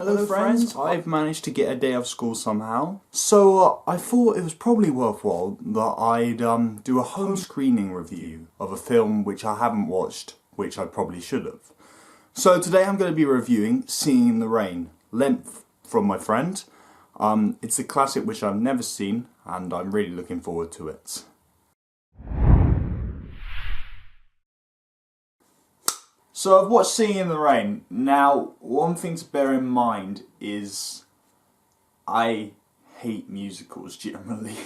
Hello friends, I've managed to get a day off school somehow. So I thought it was probably worthwhile that I'd do a home screening review of a film which I haven't watched, which I probably should have. So today I'm going to be reviewing Singin' in the Rain, lent from my friend. It's a classic which I've never seen and I'm really looking forward to it. So I've watched Singin' in the Rain. Now, one thing to bear in mind is I hate musicals generally,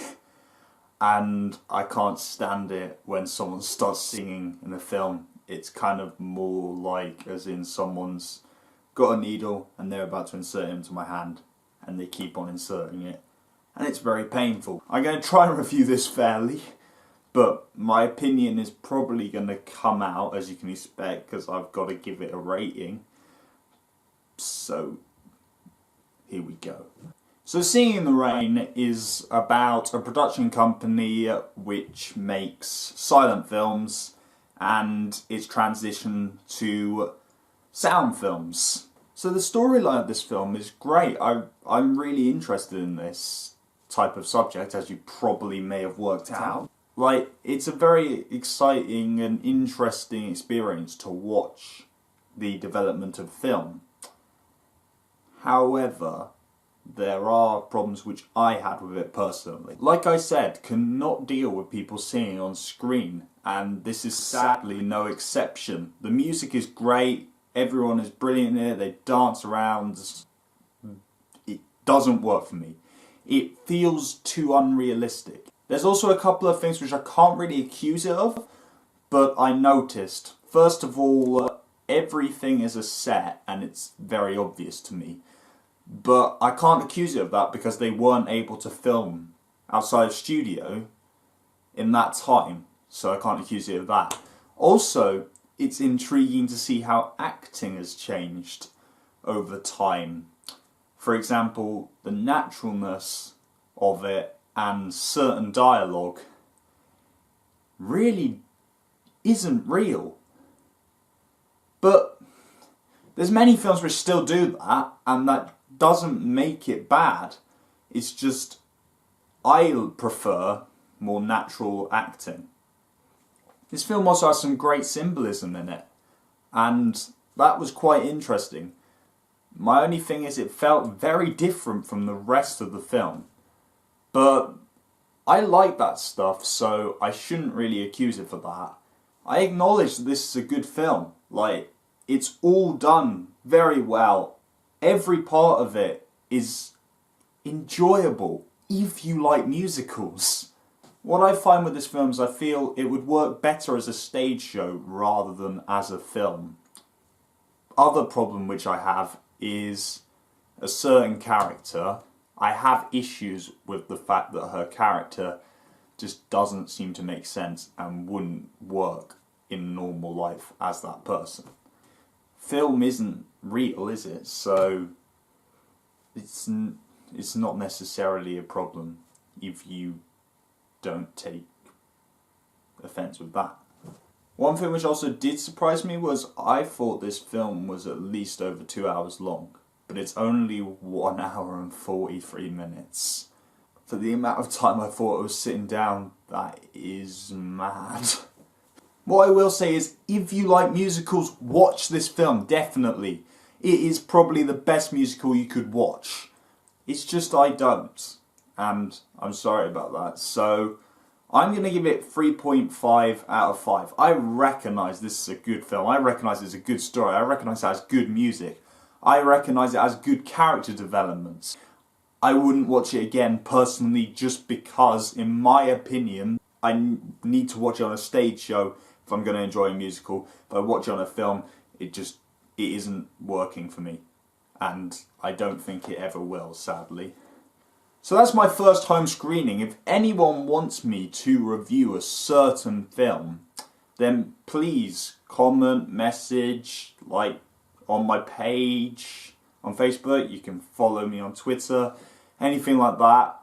and I can't stand it when someone starts singing in a film. It's kind of more like as in someone's got a needle and they're about to insert it into my hand and they keep on inserting it, and it's very painful. I'm going to try and review this fairly, but my opinion is probably going to come out, as you can expect, because I've got to give it a rating. So, here we go. So Singin' in the Rain is about a production company which makes silent films and its transition to sound films. So the storyline of this film is great. I'm really interested in this type of subject, as you probably may have worked out. Like, it's a very exciting and interesting experience to watch the development of film. However, there are problems which I had with it personally. Like I said, cannot deal with people singing on screen, and this is sadly no exception. The music is great, everyone is brilliant in it, they dance around. It doesn't work for me. It feels too unrealistic. There's also a couple of things which I can't really accuse it of, but I noticed. First of all, everything is a set and it's very obvious to me. But I can't accuse it of that because they weren't able to film outside of studio in that time, so I can't accuse it of that. Also, it's intriguing to see how acting has changed over time. For example, the naturalness of it and certain dialogue really isn't real. But there's many films which still do that, and that doesn't make it bad. It's just I prefer more natural acting. This film also has some great symbolism in it, and that was quite interesting. My only thing is it felt very different from the rest of the film. But I like that stuff, so I shouldn't really accuse it for that. I acknowledge that this is a good film. Like, it's all done very well. Every part of it is enjoyable, if you like musicals. What I find with this film is I feel it would work better as a stage show rather than as a film. Other problem which I have is a certain character. I have issues with the fact that her character just doesn't seem to make sense and wouldn't work in normal life as that person. Film isn't real, is it? So it's not necessarily a problem if you don't take offence with that. One thing which also did surprise me was I thought this film was at least over 2 hours long. But it's only 1 hour and 43 minutes. For the amount of time I thought I was sitting down, that is mad. What I will say is, if you like musicals, watch this film, definitely. It is probably the best musical you could watch. It's just I don't, and I'm sorry about that. So, I'm going to give it 3.5 out of 5. I recognise this is a good film, I recognise it's a good story, I recognise it has good music. I recognise it has good character developments. I wouldn't watch it again personally just because, in my opinion, I need to watch it on a stage show if I'm going to enjoy a musical. If I watch it on a film, it isn't working for me. And I don't think it ever will, sadly. So that's my first home screening. If anyone wants me to review a certain film, then please comment, message, like, on my page, on Facebook, you can follow me on Twitter, anything like that.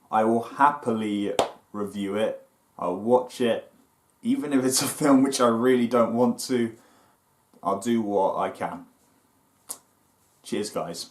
I will happily review it, I'll watch it, even if it's a film which I really don't want to, I'll do what I can. Cheers guys.